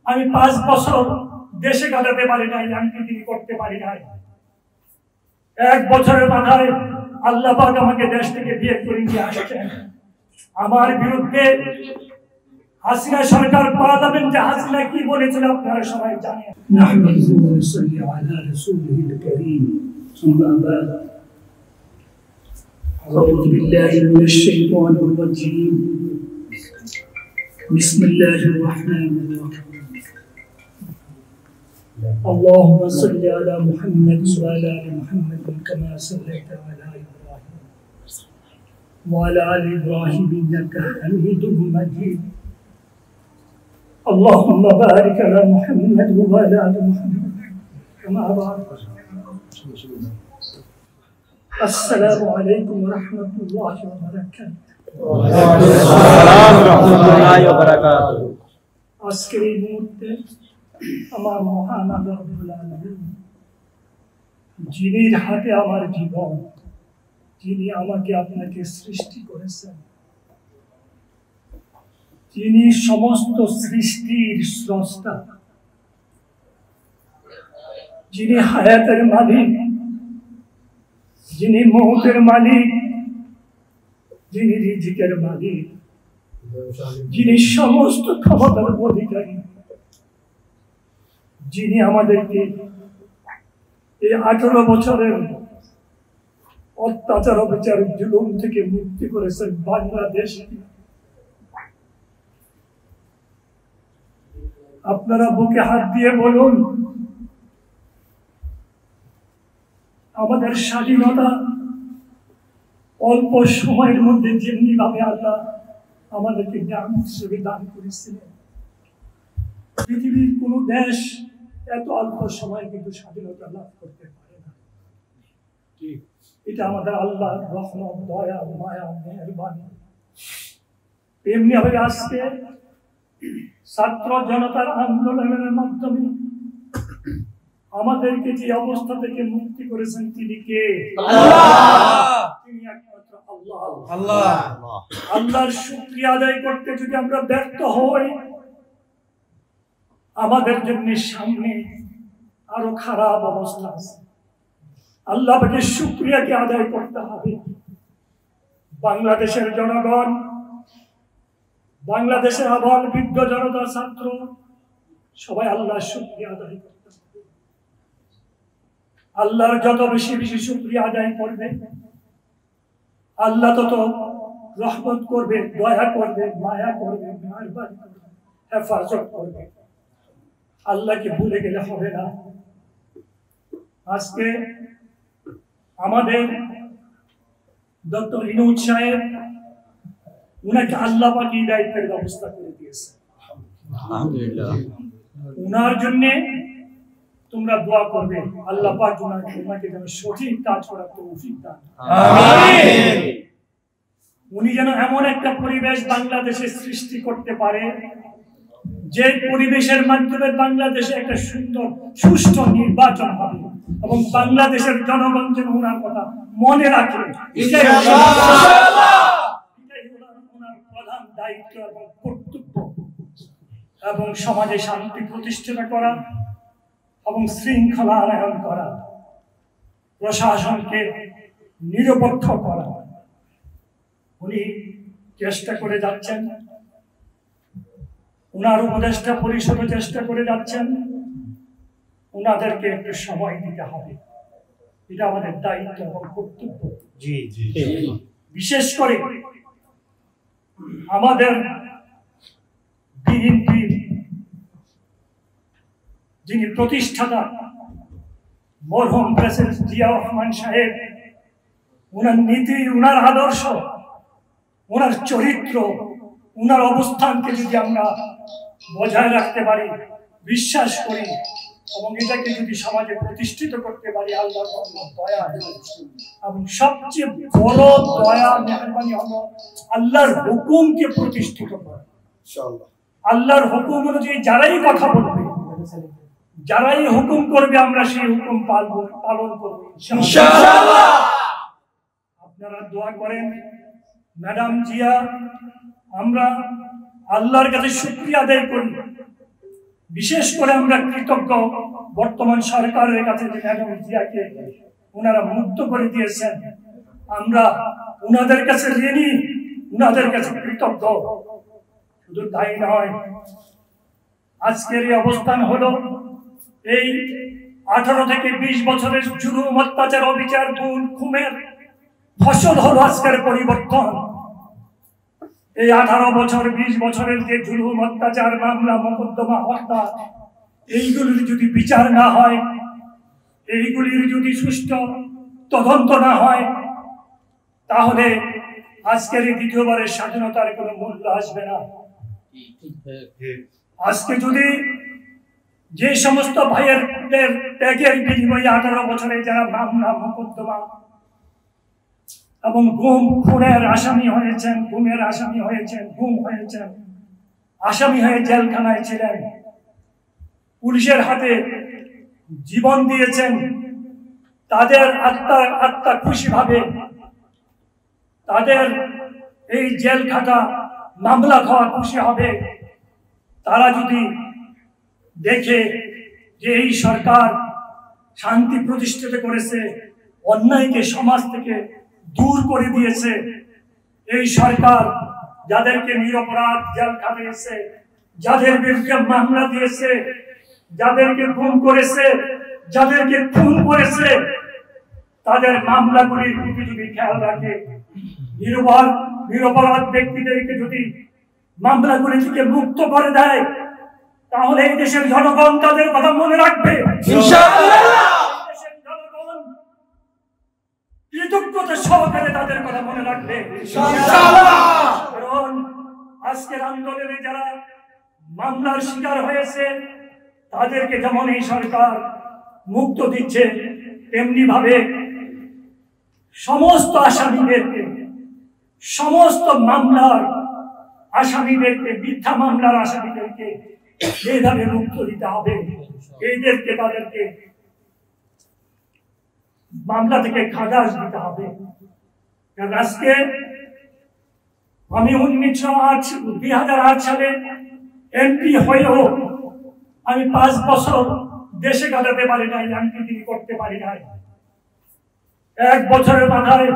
আমি 5 বছর দেশে কাটাতে পারি নাই, এমপি করতে পারি নাই। 1 বছরের মাথায় আল্লাহ পাক আমাকে দেশ থেকে বিয়ে করে নিয়ে আসছেন। আমার বিরুদ্ধে হাসিনা সরকার পার্লামেন্টে হাসিনা কি বলেছিল আপনারা সবাই জানেন। নাহমাদুহু ওয়া নুসাল্লি আলা রাসূলিহিল কারীম। আম্মা বা'দ। আউযু বিল্লাহি মিনাশ শাইতানির রাজীম। বিসমিল্লাহির রাহমানির রাহিম। اللهم صل على محمد وعلى ال محمد كما صليت على ابراهيم وعلى ال ابراهيم انك حميد مجيد. اللهم بارك على محمد وعلى ال محمد كما باركت. السلام عليكم ورحمة الله وبركاته. وعليكم السلام ورحمة الله وبركاته. আজকের এই মুহূর্তে আমার মহান আল্লাহ রাব্বুল আলামিন, যিনির হাতে আমার জীবন, যিনি আমাকে আপনাকে সৃষ্টি করেছেন, যিনি সমস্ত সৃষ্টির স্রষ্টা, যিনি হায়াতের মালিক, যিনি মৌতের মালিক, যিনি রিজিকের মালিক, যিনি সমস্ত ক্ষমতার অধিকারী, যিনি আমাদেরকে এই 18 বছরের অত্যাচার অবিচার জুলুম থেকে মুক্তি করেছেন বাংলাদেশ। আপনারা বুকে হাত দিয়ে বলুন, আমাদের স্বাধীনতা অল্প সময়ের মধ্যে যেমনি ভাবে আল্লাহ আমাদেরকে জ্ঞান হিসেবে দান করেছিলেন, পৃথিবীর কোন দেশ এত অল্প সময়ে কিন্তু স্বাধীনতা লাভ করতে পারে না। এটা আমাদের আল্লাহর রহমত, দয়া, মায়া, মেহেরবানি। এমনি ভাবে আজকে ছাত্র জনতার আন্দোলনের মাধ্যমে আমাদেরকে যে অবস্থা থেকে মুক্তি করেছেন তিনি কে? আল্লাহ। তিনি একমাত্র আল্লাহ। আল্লাহ। আল্লাহর শুকরিয়া আদায় করতে যদি আমরা ব্যর্থ হই, আমাদের জন্য সামনে আরো খারাপ অবস্থা আছে। আল্লাহকে শুকরিয়াকে আদায় করতে হবে। বাংলাদেশের জনগণ, বাংলাদেশের আবাল বৃদ্ধ জনতা, ছাত্র সবাই আল্লাহর শুকরিয়া আদায় করতে হবে। আল্লাহর যত বেশি বেশি শুকরিয়া আদায় করবে, আল্লাহ তত রহমত করবে, দয়া করবে, মায়া করবে, মেহেরবানি করবে, হেফাজত করবে। আল্লাহকে ভুলে গেলে হবে না। আজকে আমাদের ডক্টর ইনুজ সাহেব, উনাকে আল্লাহ পাক এই দায়িত্বের ব্যবস্থা করে দিয়েছে। আলহামদুলিল্লাহ। উনার জন্য তোমরা দোয়া করবে, আল্লাহ পাক উনাকে যেন সঠিক কাজ করার তৌফিক দান। আমিন। উনি যেন এমন একটা পরিবেশ বাংলাদেশে সৃষ্টি করতে পারে, যে পরিবেশের মাধ্যমে বাংলাদেশে একটা সুন্দর সুষ্ঠু নির্বাচন হবে এবং বাংলাদেশের জনগণ যেন ওনার কথা মনে রাখে। এটাই ওনার প্রধান দায়িত্ব এবং কর্তব্য। এবং সমাজে শান্তি প্রতিষ্ঠা করা এবং শৃঙ্খলা আনয়ন করা, প্রশাসনকে নিরপেক্ষ করা। উনি চেষ্টা করে যাচ্ছেন, উনার উপদেষ্টা পরিষদও চেষ্টা করে যাচ্ছেন। উনাদেরকে একটু সময় দিতে হবে, এটা আমাদের দায়িত্ব এবং কর্তব্য। বিশেষ করে আমাদের বিএনপির যিনি প্রতিষ্ঠাতা মরহুম প্রেসিডেন্ট জিয়া রহমান সাহেব, উনার নীতি, উনার আদর্শ, উনার চরিত্র, উনার অবস্থানকে যদি আমরা বজায় রাখতে পারি, বিশ্বাস করি এবং এটাকে যদি সমাজে প্রতিষ্ঠিত করতে পারি, আল্লাহর দয়া এবং সবচেয়ে বড় দয়া মেহেরবানি হলো আল্লাহর হুকুমকে প্রতিষ্ঠিত করা। আল্লাহর হুকুম অনুযায়ী যারাই কথা বলবে, যারাই হুকুম করবে, আমরা সেই হুকুম পালন করব ইনশাআল্লাহ। আপনারা দোয়া করেন ম্যাডাম জিয়া, আমরা আল্লাহর কাছে শুকরিয়া আদায় করি বিশেষ করে আমরা কৃতজ্ঞ বর্তমান সরকারের কাছে যে বেগম জিয়াকে ওনারা মুক্ত করে দিয়েছেন, আমরা ওনাদের কাছে ঋণী, ওনাদের কাছে কৃতজ্ঞ। শুধু তাই নয়, আজকের এই অবস্থান হলো এই 18 থেকে 20 বছরের জুলুম, অত্যাচার, অবিচার, খুন, খুনের ফসল হলো আজকের পরিবর্তন। এই 18 বছর 20 বছরের যে জুলুম, অত্যাচার, মামলা, মোকদ্দমা, হত্যা, এইগুলির যদি বিচার না হয়, এইগুলির যদি সুষ্ঠু তদন্ত না হয়, তাহলে আজকের এই দ্বিতীয়বারের স্বাধীনতার কোনো মূল্য আসবে না। আজকে যদি যে সমস্ত ভাইয়ের ত্যাগের বিনিময়ে 18 বছরে যারা মামলা, মোকদ্দমা এবং খুনের আসামি হয়েছেন, গুমের আসামি হয়েছেন, গুম হয়েছেন, আসামি হয়ে জেলখানায় ছিলেন, পুলিশের হাতে জীবন দিয়েছেন, তাদের আত্মা খুশি ভাবে তাদের এই জেল খাটা মামলা খাওয়া খুশি হবে। তারা যদি দেখে যে এই সরকার শান্তি প্রতিষ্ঠিত করেছে, অন্যায়কে সমাজ থেকে দূর করে দিয়েছে, এই সরকার যাদেরকে নিরপরাধ জেল খাটিয়েছে, যাদের বিরুদ্ধে মামলা দিয়েছে, যাদেরকে খুন করেছে, যাদেরকে খুন করেছে, তাদের মামলাগুলির প্রতি যদি খেয়াল রাখে, নিরপরাধ ব্যক্তিদেরকে যদি মামলাগুলি থেকে মুক্ত করে দেয়, তাহলে এই দেশের জনগণ তাদের কথা মনে রাখবে। দেশের জনগণ কৃতজ্ঞতা সহকারে তাদের কথা মনে রাখবে। কারণ আজকের আন্দোলনে যারা মামলার শিকার হয়েছে, তাদেরকে যেমন এই সরকার মুক্ত দিচ্ছে, তেমনি ভাবে সমস্ত আসামিদেরকে, সমস্ত মামলার আসামিদেরকে, মিথ্যা মামলার আসামিদেরকে এইভাবে মুক্ত দিতে হবে। এইদেরকে তাদেরকে মামলা থেকে খালাস দিতে হবে। কারণ আজকে আমি 2008 সালে এমপি হয়েও আমি 5 বছর দেশে কাটাতে পারি নাই, এমপিগিরি করতে পারি নাই। 1 বছরের মাথায়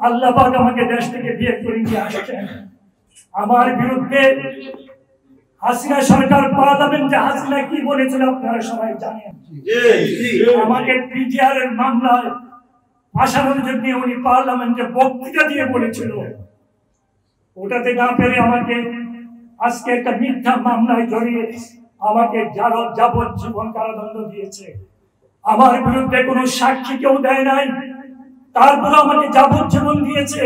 আল্লাহ পাক আমাকে দেশ থেকে বিয়ে করে নিয়ে আসছেন। আমার বিরুদ্ধে হাসিনা সরকার পার্লামেন্টে হাসিনা কি বলেছিল আপনারা সবাই জানেন। আমাকে পিটিআর এর মামলায় আসামির জন্য উনি পার্লামেন্টে বক্তৃতা দিয়ে বলেছিল, ওটাতে না পেরে আমাকে আজকে একটা মিথ্যা মামলায় জড়িয়ে আমাকে যাবজ্জীবন কারাদণ্ড দিয়েছে। আমার বিরুদ্ধে কোনো সাক্ষী কেউ দেয় নাই, তারপর আমাকে যাবজ্জীবন দিয়েছে।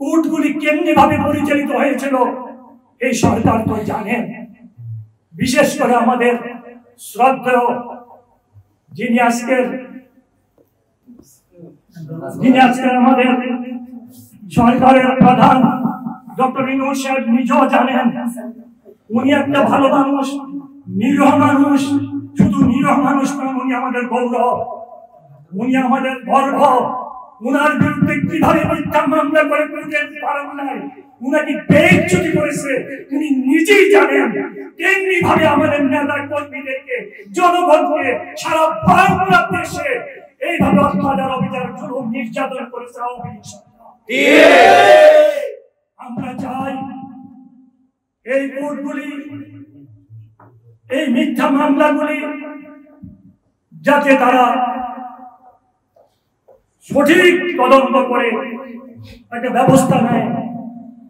কোর্টগুলি কেমনি ভাবে পরিচালিত হয়েছিল এই সরকার তো জানেন। বিশেষ করে আমাদের শ্রদ্ধেয় যিনি আজকের আমাদের সরকারের প্রধান ডক্টর ইউনূস সাহেব নিজেও জানেন, উনি একটা ভালো মানুষ, নিরীহ মানুষ। শুধু নিরীহ মানুষ নন, উনি আমাদের গৌরব, উনি আমাদের গর্ব। উনার বিরুদ্ধে কিভাবে মিথ্যা মামলা করে করতে পারেন নাই, উনাকে বেইজ্জতি করেছে উনি নিজেই জানেন। তেমনি ভাবে আমাদের নেতা কর্মীদেরকে, জনগণকে সারা বাংলাদেশে এইভাবে অত্যাচার, অবিচার, জুলুম, নির্যাতন করেছে আওয়ামী লীগ সরকার। আমরা চাই এই কোর্টগুলি, এই মিথ্যা মামলাগুলি যাতে তারা সঠিক তদন্ত করে একটা ব্যবস্থা নেয়,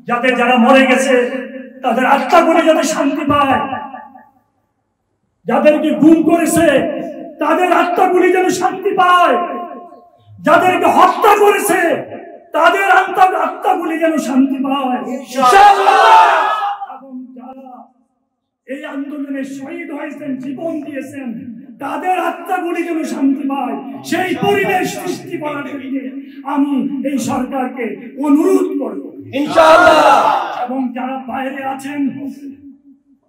যাতে যারা মরে গেছে তাদের আত্মাগুলি যাতে শান্তি পায়, যাদেরকে গুম করেছে তাদের আত্মাগুলি যেন শান্তি পায়, যাদেরকে হত্যা করেছে তাদের আত্মাগুলি যেন শান্তি পায়, এবং যারা এই আন্দোলনে শহীদ হয়েছেন, জীবন দিয়েছেন, তাদের আত্মাগুলি যেন শান্তি পায়। সেই পরিবেশ সৃষ্টি করার জন্য আমি এই সরকারকে অনুরোধ করব ইনশাআল্লাহ। এবং যারা বাইরে আছেন,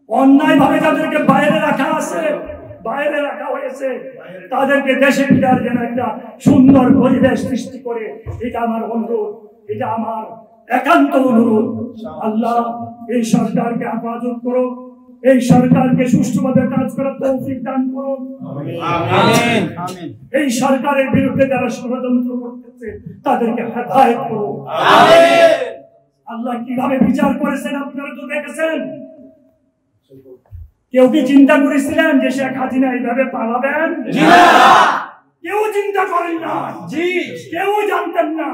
অন্যায়ভাবে যাদেরকে বাইরে রাখা হয়েছে, তাদেরকে দেশে ফেরার জন্য একটা সুন্দর পরিবেশ সৃষ্টি করে, এটা আমার অনুরোধ, এটা আমার একান্ত অনুরোধ। আল্লাহ এই সরকারকে হেফাজত করো, এই সরকারকে সুষ্ঠুভাবে কাজ করার তৌফিক দান করুন। আমিন আমিন। এই সরকারের বিরুদ্ধে যারা ষড়যন্ত্র করতেছে তাদেরকে হেদায়েত করুন। আমিন। আল্লাহ কিভাবে বিচার করেছেন আপনারা তো দেখেছেন। কেউ কি চিন্তা করেছিলেন যে শেখ হাসিনা এইভাবে পালাবেন? জি না, কেউ চিন্তা করেন না। জি, কেউ জানতেন না।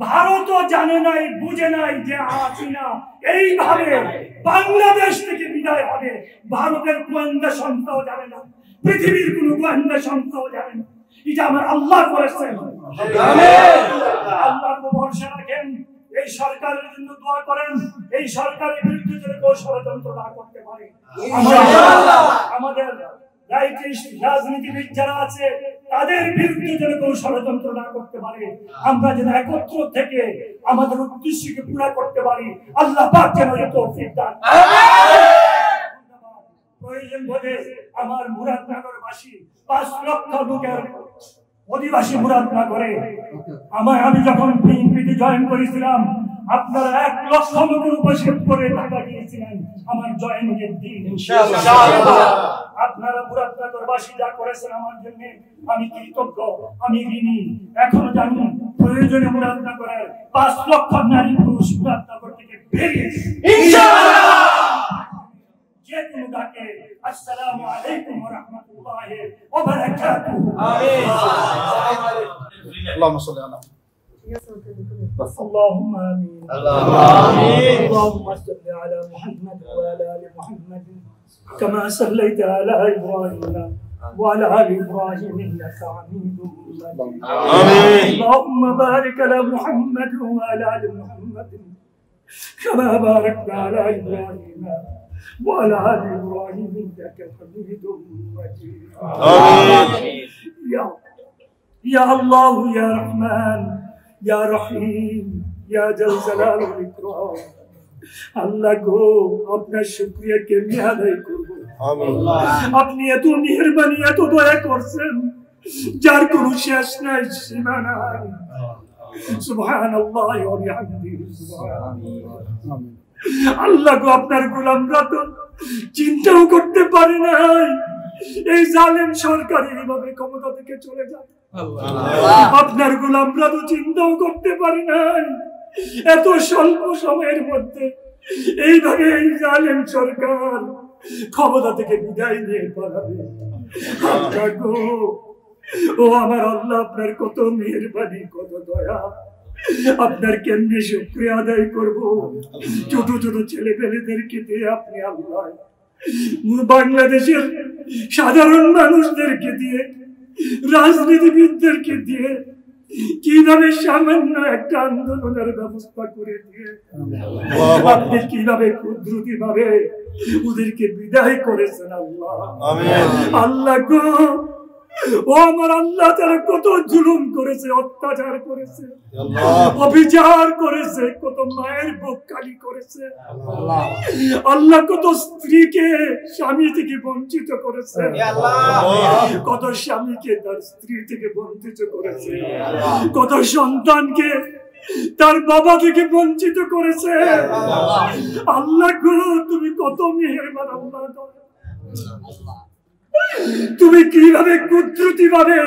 ভারতও জানে নাই, বুঝে নাই যে হাসিনা এইভাবে বাংলাদেশ থেকে বিদায় হবে। ভারতের গোয়েন্দা সংস্থাও জানে না, পৃথিবীর কোন গোয়েন্দা সংস্থাও জানে না। এটা আমার আল্লাহ করেছেন। আল্লাহর উপর ভরসা রাখেন। এই সরকারের জন্য দোয়া করেন। এই সরকারের বিরুদ্ধে যেন কেউ ষড়যন্ত্র না করতে পারে। আমাদের রাজনীতিবিদ যারা আছে তাদের বিরুদ্ধে যেন কেউ ষড়যন্ত্র না করতে পারে। আমরা যেন একত্র থেকে আমাদের উদ্দেশ্যকে পুরা করতে পারি। আল্লাহ পাক যেন এই তৌফিক দান। প্রয়োজন বোধে আমার মুরাদনগরবাসী ৫ লক্ষ লোকের অধিবাসী মুরাদনগরে আমি যখন বিএনপিতে জয়েন করেছিলাম, আপনারা ১ লক্ষ লোকের উপস্থিত করে ঢাকা গিয়েছিলেন আমার জয়েনিংয়ের দিন। ইনশাআল্লাহ আপনারা মুরাদনগরবাসী যা করেছেন আমার জন্য আমি কৃতজ্ঞ, আমি ঋণী। এখনো জানি প্রয়োজনে মুরাদনগরের ৫ লক্ষ নারী পুরুষ মুরাদনগর থেকে বেরিয়ে ইনশাআল্লাহ যে কোনো ডাকে আসসালামু আলাইকুম ওয়া রাহমাতুল্লাহি ওয়া বারাকাতুহু। আমিন। اللهم صل على اللهم آمين. آمين. اللهم صل على محمد وعلى آل محمد كما صليت على إبراهيم وعلى آل إبراهيم إنك حميد مجيد. آمين. اللهم بارك على محمد وعلى آل محمد كما باركت على إبراهيم وعلى آل إبراهيم إنك حميد مجيد. آمين. يا الله يا رحمن يا رحيم يا ذا الجلال والإكرام। আল্লাহ গো, আপনার শুকরিয়া কেমনে আদায় করব? আপনি এত মেহেরবানি, এত দয়া করছেন যার কোনো শেষ নাই, সীমা নাই। সুবহানাল্লাহ ওয়া বিহামদিহি সুবহানাল্লাহ। আল্লাহ গো, আপনার গোলামরা তো চিন্তাও করতে পারে নাই এই জালেম সরকার এইভাবে ক্ষমতা থেকে চলে যাবে। আপনার গোলামরা তো চিন্তাও করতে পারে নাই এত স্বল্প সময়ের মধ্যে এইভাবে এই জালেম সরকার ক্ষমতা থেকে বিদায় নিয়ে পালাবে। আল্লাহ গো, ও আমার আল্লাহ, আপনার কত মেহেরবানি, কত দয়া। আপনার কেমনে শুকরিয়া আদায় করব? ছোট ছোট ছেলে পেলেদেরকে দিয়ে আপনি আল্লাহ বাংলাদেশের সাধারণ মানুষদেরকে দিয়ে, রাজনীতিবিদদেরকে দিয়ে কিভাবে সামান্য একটা আন্দোলনের ব্যবস্থা করে দিয়ে আপনি কিভাবে কুদরতি ভাবে ওদেরকে বিদায় করেছেন। আল্লাহ আল্লাহ গো, ও আমার আল্লাহ, তারা কত জুলুম করেছে, অত্যাচার করেছে, অবিচার করেছে, কত মায়ের বুক খালি করেছে। আল্লাহ কত স্ত্রীকে স্বামী থেকে বঞ্চিত করেছে, কত স্বামীকে তার স্ত্রী থেকে বঞ্চিত করেছে, কত সন্তানকে তার বাবা থেকে বঞ্চিত করেছে। আল্লাহ গো, তুমি কত মেহেরবান। আল্লাহ তুমি কিভাবে কুদরতি ভাবে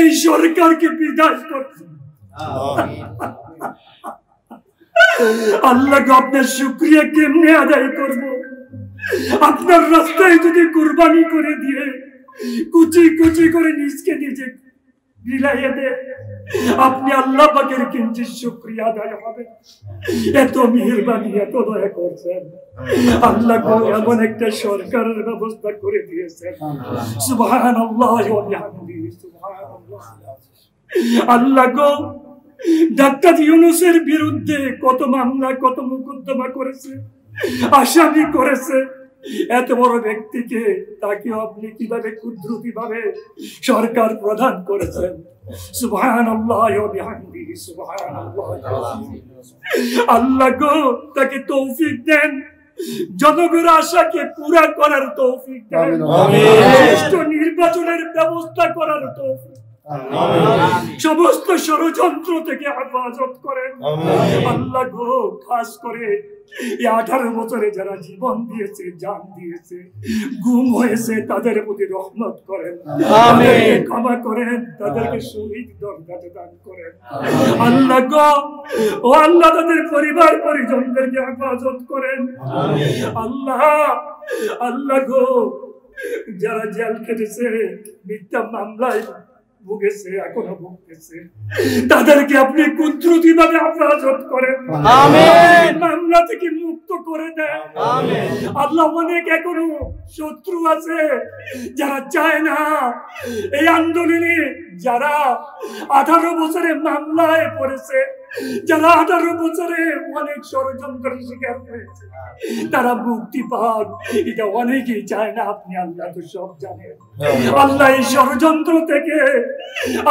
এই সরকারকে বিদায় করছো। আল্লাহ, আপনার শুকরিয়া কেমনে আদায় করব? আপনার রাস্তায় যদি কুরবানি করে দিয়ে কুচি কুচি করে নিজকে নিজে বিলাইয়ে দে, আপনি আল্লাহ পাকের কিঞ্চিত শুকরিয়া আদায় হবে। এত মেহেরবানি, এত দয়া করছেন। আল্লাহ গো, এমন একটা সরকারের ব্যবস্থা করে দিয়েছেন। সুবহানাল্লাহ ওয়া বিহামদিহি সুবহানাল্লাহ। আল্লাহ গো, ডাক্তার ইউনূসের বিরুদ্ধে কত মামলা, কত মোকদ্দমা করেছে, আসামি করেছে। এত বড় ব্যক্তিকে, তাকে আপনি কিভাবে কুদরতি ভাবে সরকার প্রদান করেছেন। সুবহানাল্লাহ ওয়া বিহামদিহি সুবহানাল্লাহ। আল্লাহ গো, তাকে তৌফিক দেন, জনগণের আশাকে পুরা করার তৌফিক দেন, নির্বাচনের ব্যবস্থা করার তৌফিক সমস্ত ষড়যন্ত্র থেকে হেফাজত করেন আল্লাহ গো। খাস করে এই 18 বছরে যারা জীবন দিয়েছে, জান দিয়েছে, গুম হয়েছে, তাদের প্রতি রহমত করেন, ক্ষমা করেন, তাদেরকে শহীদ দরজাতে দান করেন আল্লাহ গো। ও আল্লাহ, তাদের পরিবার পরিজনদেরকে হেফাজত করেন আল্লাহ। আল্লাহ গো, যারা জেল কেটেছে, মিথ্যা মামলায় ভুগেছে, এখনো ভুগতেছে, তাদেরকে আপনি কুদরতিভাবে হেফাজত করেন, মামলা থেকে মুক্ত করে দেন আল্লাহ। অনেক এখনো শত্রু আছে যারা চায় না এই আন্দোলনে, যারা 18 বছরে মামলায় পড়েছে, যারা 18 বছরে অনেক ষড়যন্ত্রের শিকার হয়েছে, তারা মুক্তি পাক, এটা অনেকেই চায় না। আপনি আল্লাহ তো সব জানেন আল্লাহ। এই ষড়যন্ত্র থেকে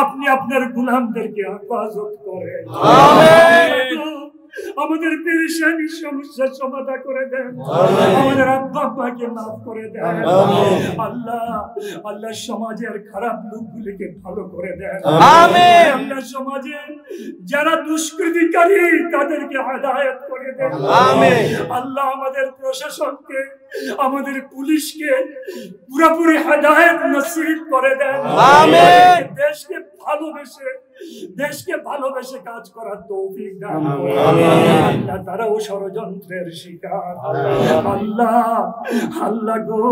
আপনি আপনার গোলামদেরকে হেফাজত করেন, আমাদের পেরেশানি সমস্যার সমাধান করে দেন, আমাদের আব্বা আব্বাকে মাফ করে দেন আল্লাহ। আল্লাহ সমাজের খারাপ লোকগুলিকে ভালো করে দেন আল্লাহ। সমাজে যারা দুষ্কৃতিকারী, তাদেরকে হেদায়েত করে দেন আল্লাহ। আমাদের প্রশাসনকে, আমাদের পুলিশকে পুরোপুরি হেদায়েত নসিব করে দেন দেশকে ভালোবেসে কাজ করার তৌফিক দান করেন আল্লাহ। তারাও ষড়যন্ত্রের শিকার আল্লাহ। আল্লাহ গো,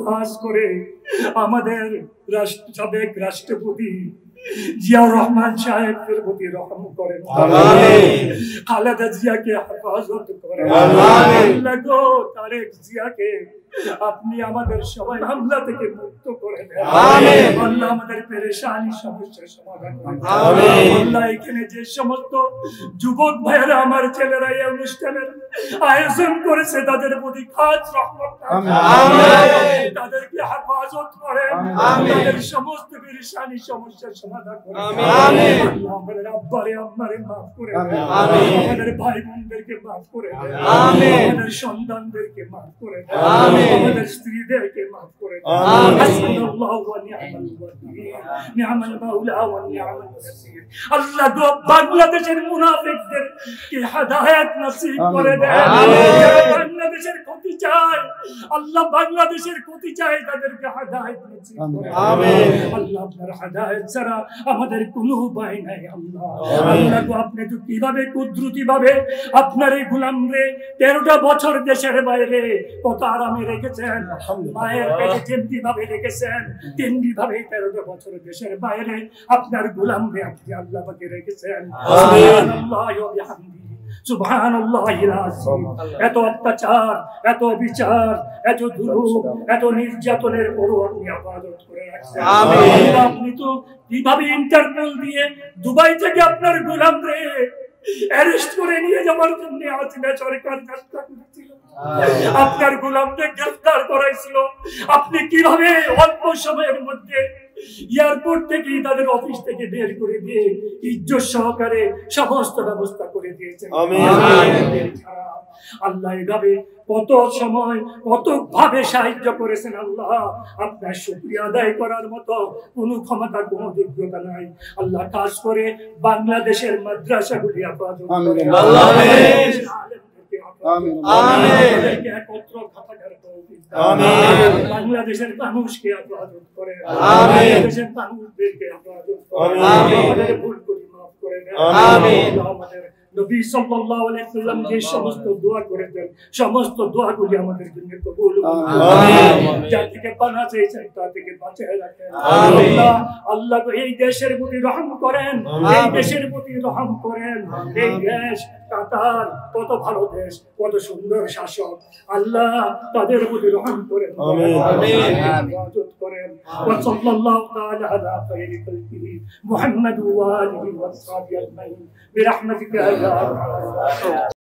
খাস করে আমাদের সাবেক রাষ্ট্রপতি জিয়াউর রহমান সাহেবের প্রতি রহম করেন, খালেদা জিয়াকে হেফাজত করেন আল্লাহ গো। তারেক জিয়াকে আপনি আমাদের সবাই হামলা থেকে মুক্ত করে দেন আল্লাহ। আমাদের পেরেশানি সমস্যার সমাধান করেন আল্লাহ। এখানে যে সমস্ত যুবক ভাইয়েরা, আমার ছেলেরা এই অনুষ্ঠানের আয়োজন করেছে, তাদের প্রতি খাস রহমত, তাদেরকে হেফাজত করেন, তাদের সমস্ত পেরেশানি সমস্যার সমাধান করেন আল্লাহ। আমাদের আব্বারে আম্মারে মাফ করে দেন, আমাদের ভাই বোনদেরকে মাফ করে দেন, আমাদের সন্তানদেরকে মাফ করে দেন, আমাদের স্ত্রীদেরকে মাফ করে দেন। হাসবুনাল্লাহু ওয়া নি'মাল ওয়াকিল, নি'মাল মাওলা ওয়া নি'মাল নাসির। আল্লাহ গো, বাংলাদেশের মুনাফিকদেরকে হেদায়েত নসিব করে দেন। বাংলাদেশের ক্ষতি চায় আল্লাহ, বাংলাদেশের ক্ষতি চায়, তাদেরকে হেদায়েত নসিব করে দেন আল্লাহ। আপনার হেদায়েত ছাড়া আমাদের কোনো উপায় নাই আল্লাহ। আল্লাহ গো, আপনি তো কিভাবে কুদরতিভাবে আপনার এই গোলামরে 13টা বছর দেশের বাইরে কত আরামে রেখেছেন, মায়ের পেটে যেমনি ভাবে রেখেছেন, তেমনি ভাবে 13টা বছর দেশের বাইরে আপনার গোলামরে আপনি আল্লাহ পাকে রেখেছেন। সুবহানাল্লাহ ওয়া বিহামদিহি, সুবহানাল্লাহিল আযীম। এত অত্যাচার, এত বিচার, এত জুলুম, এত নির্যাতনের পরও আপনি হেফাজত করে রাখছেন আল্লাহ। আপনি তো কিভাবে ইন্টারপোল দিয়ে দুবাই থেকে আপনার গোলামরে অ্যারেস্ট করে নিয়ে যাওয়ার জন্য হাসিনা সরকার চেষ্টা করেছিল, আপনার গোলামকে গ্রেফতার করাইছিল। আপনি কিভাবে অল্প সময়ের মধ্যে এয়ারপোর্ট থেকে, তাদের অফিস থেকে বের করে দিয়ে ইজ্জত সহকারে সমস্ত ব্যবস্থা করে দিয়েছেন আল্লাহ। এভাবে কত সময়, কত ভাবে সাহায্য করেছেন আল্লাহ। আপনার শুকরিয়া আদায় করার মতো কোনো ক্ষমতা, কোনো যোগ্যতা নাই আল্লাহ। কাজ করে বাংলাদেশের মাদ্রাসাগুলি হেফাজত করেন আল্লাহ। বাংলাদেশের মানুষকে হেফাজত করেন, বাংলাদেশের মানুষদেরকে হেফাজত করেন, আমাদের ভুল করি মাফ করে দেন আমাদের নবী সাল্লাল্লাহু আলাইহি ওয়াসাল্লাম যে সমস্ত দোয়া করেছেন, সমস্ত দোয়াগুলি আমাদের জন্য কবুল করুন আমিন। যা থেকে পানা চেয়েছেন তা থেকে বাঁচিয়ে রাখেন আল্লাহ। আল্লাহ এই দেশের প্রতি রহম করেন, এই দেশের প্রতি রহম করেন। এই দেশ কাতার কত ভালো দেশ, কত সুন্দর শাসক আল্লাহ, তাদের প্রতি রহম করেন আমিন ইবাদত করেন। ওয়া সাল্লাল্লাহু তাআলা আলা খায়রি খালকিহি মুহাম্মাদ ওয়া আলিহি ওয়া সাহবিহি আজমাইন বিরহমাতিকা ইয়া আরহামার রাহিমিন।